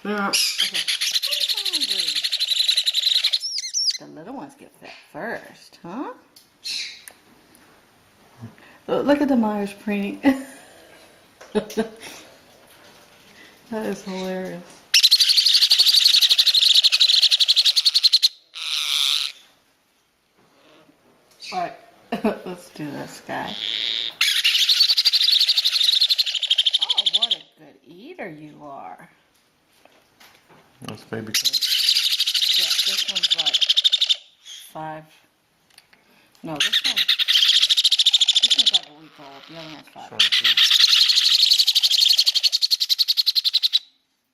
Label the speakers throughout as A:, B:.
A: Okay. The little ones get fed first, huh? Look at the Myers preening. That is hilarious. Alright, let's do this guy. Oh, what a good eater you are.
B: That's baby caique.
A: Yeah, this one's like 5. No, this one's like a week old. The other one's 5.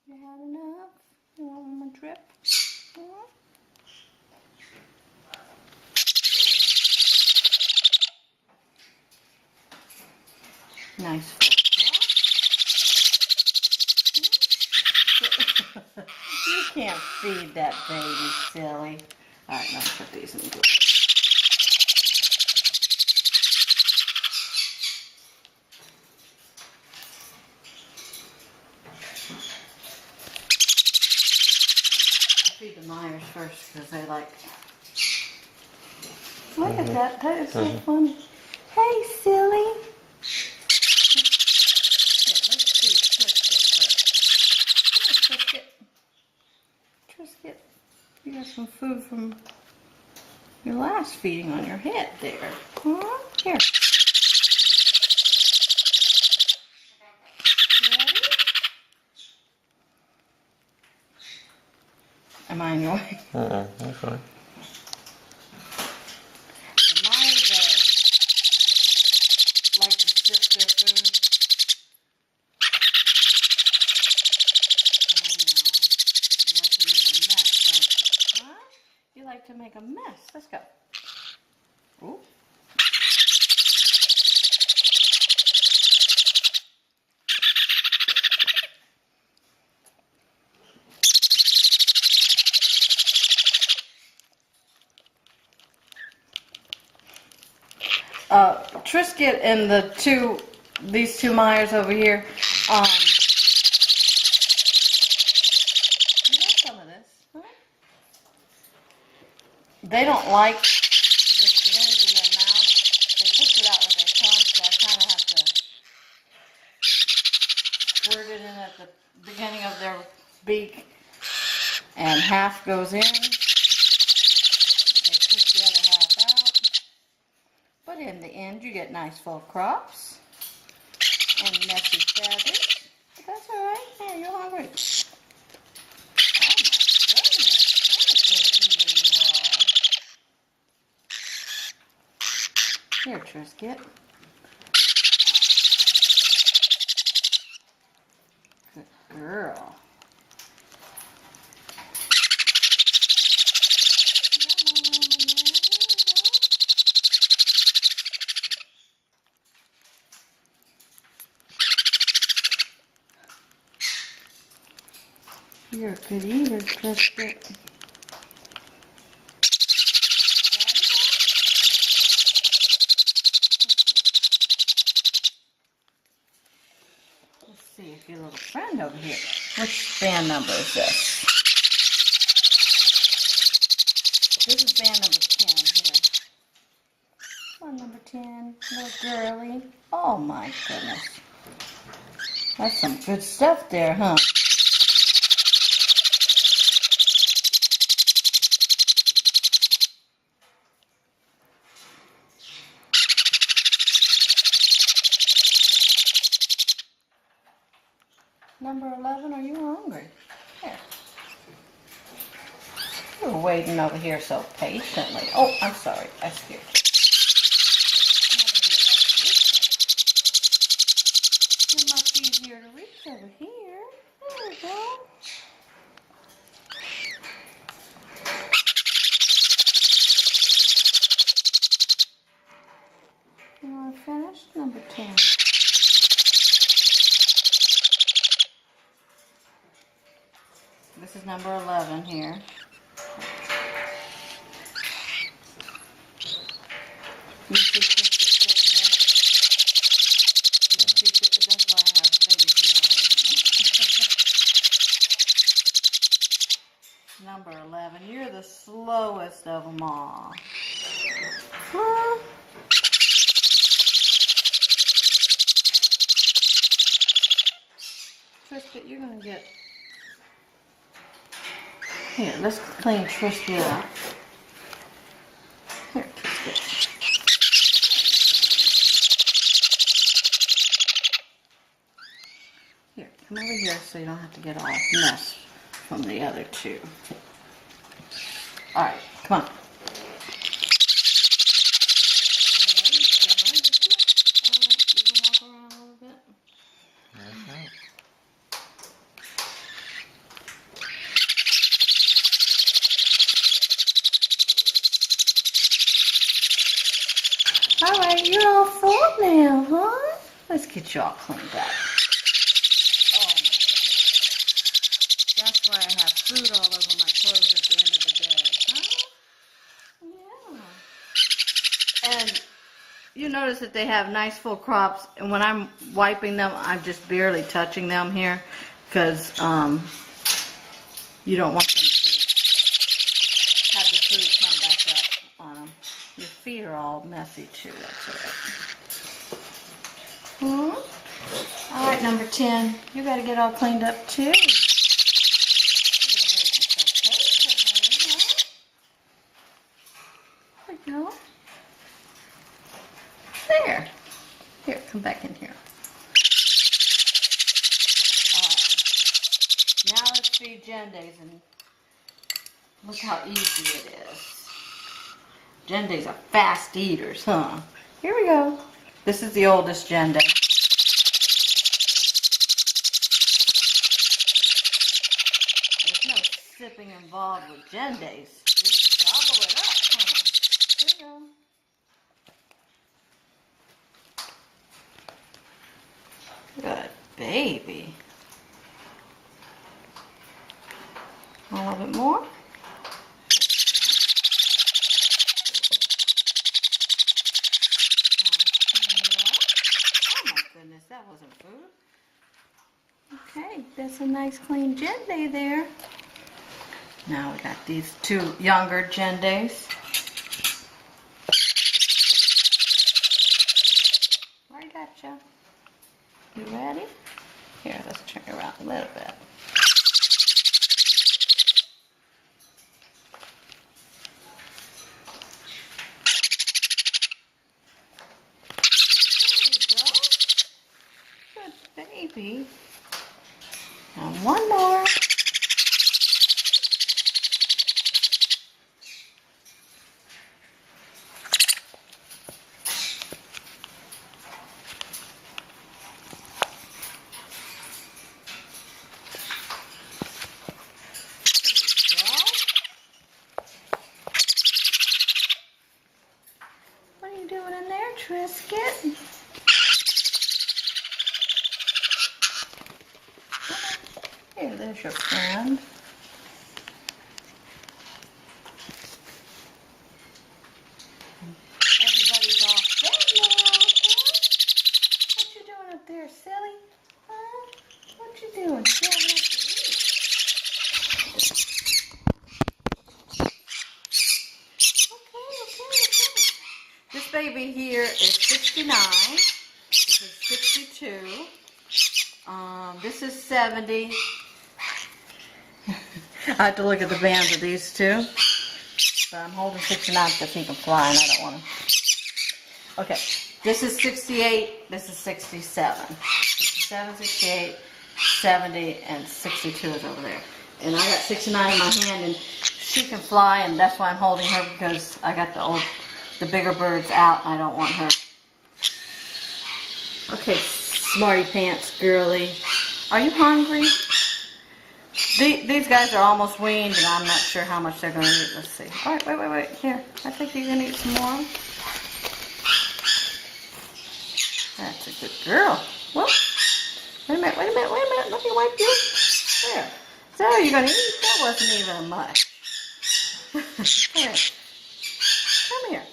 A: You had enough? You want one more drip? Nice full crop. You can't feed that baby, silly. Alright, now put these in the glue. Feed the Myers first because they like. Look at that. That is so funny. Hey, silly. Here, let's feed Trisket first. Come on, Trisket. Trisket, you got some food from your last feeding on your head there. Huh? Here. Ready? Am I in your way?
B: That's fine.
A: The Myers like to sip their food. I know. You like to make a mess, don't you? Huh? You like to make a mess. Let's go. Ooh. Trisket and these two Myers over here, you want some of this, huh? They don't like the syringe in their mouth. They push it out with their tongue, so I kind of have to squirt it in at the beginning of their beak, and half goes in. They push the other half out. But in the end, you get nice full crops and messy feathers. But that's all right. Yeah, you're hungry. Oh my goodness, what a good eater you are. Here, Trisket. Good girl. You're a good eater, Trisket. Let's see if your little friend over here. Which band number is this? This is band number 10 here. Come on, number 10, little girly. Oh my goodness. That's some good stuff there, huh? Number 11, are you hungry? Here. You were waiting over here so patiently. Oh, I'm sorry. I scared you. It must be easier to reach over here. There we go. You want to finish? Number 10. This is number 11 here. You see that's why I have baby food number 11. You're the slowest of them all. Huh? Trisket, you're going to get... Here, let's clean Trisket up. Here, Trisket. Here, come over here so you don't have to get all mess from the other two. Alright, come on. Alright, you're all full now, huh? Let's get you all cleaned up. Oh my goodness. That's why I have food all over my clothes at the end of the day, huh? Yeah. And you notice that they have nice full crops, and when I'm wiping them, I'm just barely touching them here, because you don't want them to have the food come back up on them. Your feet are all messy too, that's all right. Alright, number 10. You gotta get all cleaned up too. There we go. There. Here, come back in here. Alright. Now let's feed Gendays, and look how easy it is. Gendays are fast eaters, huh? Here we go. This is the oldest Genday. There's no sipping involved with Gendays. Just gobble it up, huh? Here we go. Good baby. A little bit more. That wasn't food. Okay, that's a nice clean Genday there. Now we got these two younger Gendays. I gotcha. You ready? Here, let's turn it around a little bit. Baby. And one more. What are you doing in there, Trisket? Here, there's your friend. Everybody's all fed now, huh? What you doing up there, silly? Huh? What you doing? You have enough to eat. Okay. This baby here is 69. This is 62. This is 70. I have to look at the bands of these two. But I'm holding 69 because he can fly and I don't want him. Okay, this is 68, this is 67. 67, 68, 70, and 62 is over there. And I got 69 in my hand, and she can fly, and that's why I'm holding her, because I got the bigger birds out and I don't want her. Okay, smarty pants girly. Are you hungry? These guys are almost weaned, and I'm not sure how much they're going to eat. Let's see. All right, wait. Here, I think you're going to eat some more. That's a good girl. Whoop. Wait a minute. Let me wipe you. There. So you're going to eat? That wasn't even much. Here. Come here.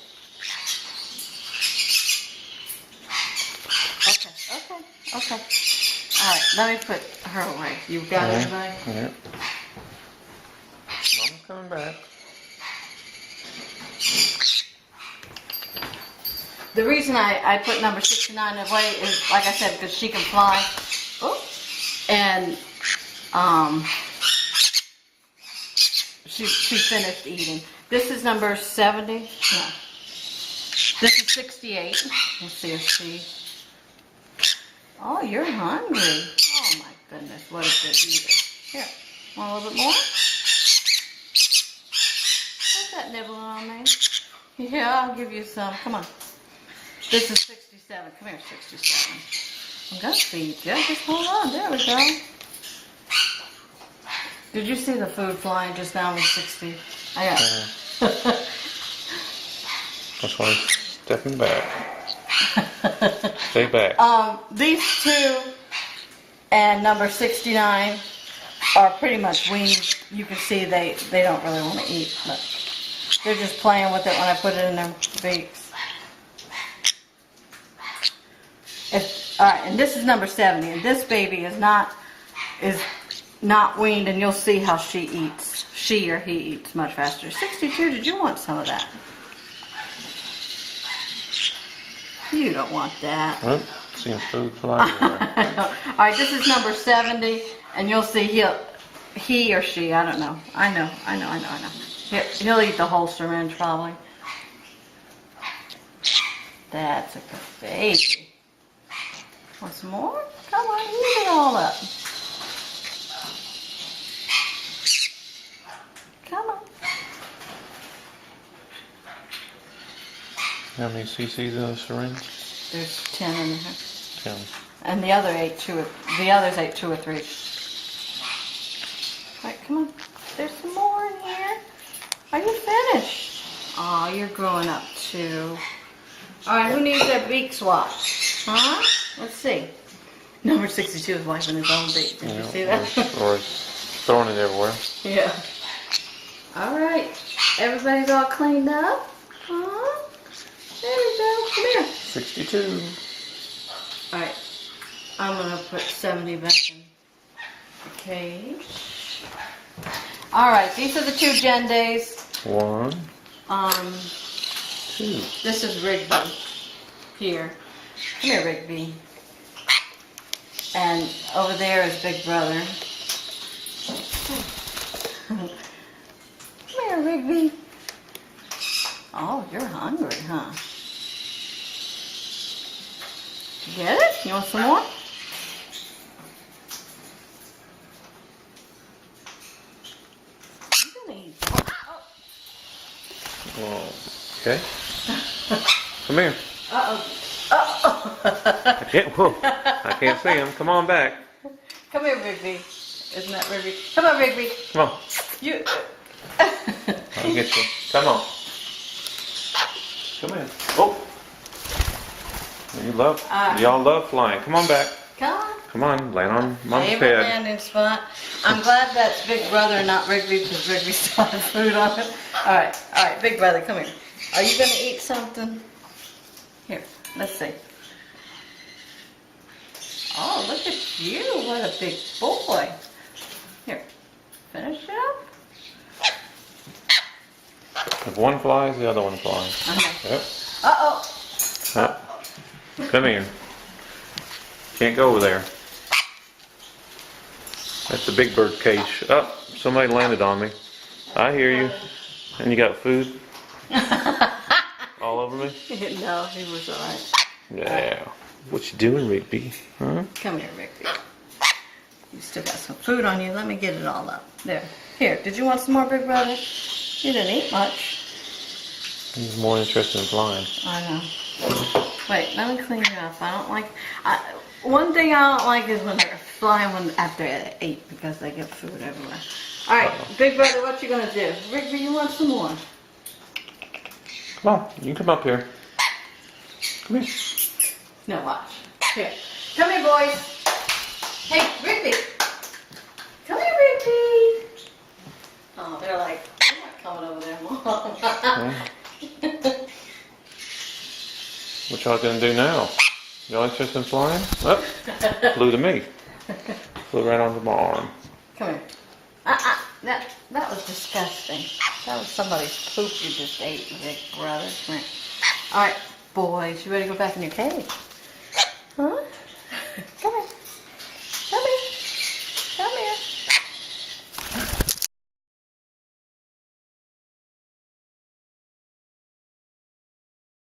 A: Okay. All right, let me put her away. You got it, everybody?
B: Yeah. Mom? coming back.
A: The reason I put number 69 away is, like I said, because she can fly. Oh, and she finished eating. This is number 70. No. This is 68. Let's see if she... Oh, you're hungry. Oh my goodness, what a good eater. Here, want a little bit more? What's that nibbling on me? Yeah, I'll give you some. Come on. This is 67. Come here, 67. I'm gonna feed you. Just hold on. There we go. Did you see the food flying just now with 60? I got it.
B: That's why I'm stepping back. Stay back.
A: These two and number 69 are pretty much weaned. You can see they don't really want to eat, but they're just playing with it when I put it in their beaks. Alright, and this is number 70, and this baby is not weaned, and you'll see how she eats. She or he eats much faster. 62, did you want some of that? You don't want that.
B: Oh, seeing food fly everywhere.
A: Alright, this is number 70, and you'll see he or she, I don't know. I know. He'll eat the whole syringe probably. That's a good baby. Want some more? Come on, eat it all up. Come on.
B: How many cc's in the syringe?
A: There's 10 in there.
B: 10.
A: And the others ate 2 or 3. Alright, come on. There's some more in here. Are you finished? Oh, you're growing up too. Alright, who needs their beak swapped? Huh? Let's see. Number 62 is wiping his own beak. Did you see that?
B: Or throwing it everywhere.
A: Yeah. Alright. Everybody's all cleaned up? Huh? There you go. Come here.
B: 62.
A: Alright. I'm going to put 70 back in the cage. Alright, these are the 2 Gen Days.
B: 1, 2.
A: This is Rigby. Here. Come here, Rigby. And over there is Big Brother. Come here, Rigby. Oh, you're hungry, huh? Get it? You want some more? I'm gonna eat.
B: Oh. Okay. Come here.
A: Uh-oh.
B: I can't see him. Come on back.
A: Come here, Rigby. Isn't that Rigby? Come on, Rigby.
B: Come on.
A: You.
B: I'll get you. Come on. Come in. Oh. Y'all love flying. Come on back.
A: Come on.
B: Come on. Land on Mom's
A: Favorite
B: head.
A: landing spot. I'm glad that's Big Brother, not Rigby, because Rigby still has food on it. All right, Big Brother, come here. Are you gonna eat something? Here, let's see. Oh, look at you! What a big boy. Here, finish it up.
B: If one flies, the other one flies.
A: Okay.
B: Yep.
A: Uh-oh.
B: Come here. Can't go over there. That's the big bird cage. Oh, somebody landed on me. I hear you. And you got food? All over me?
A: No, he was all right.
B: Yeah. What you doing, Rigby? Huh?
A: Come here, Rigby. You still got some food on you. Let me get it all up. There. Here, did you want some more, Big Brother? You didn't eat much.
B: He's more interested in flying.
A: I know. Wait, let me clean you up. I don't like... one thing I don't like is when they're flying after they eat, because they get food everywhere. Alright, Big Brother, what you gonna do? Rigby, you want some more?
B: Come on, you can come up here. Come here.
A: No, watch. Here. Come here, boys. Hey, Rigby. Come here, Rigby. Oh, they're like, I'm not coming over there, Mom.
B: What y'all gonna do now? Y'all interested in flying? Flew to me. Flew right onto my arm.
A: Come here. That was disgusting. That was somebody's poop you just ate, big brother. All right, boys, you ready to go back in your cage?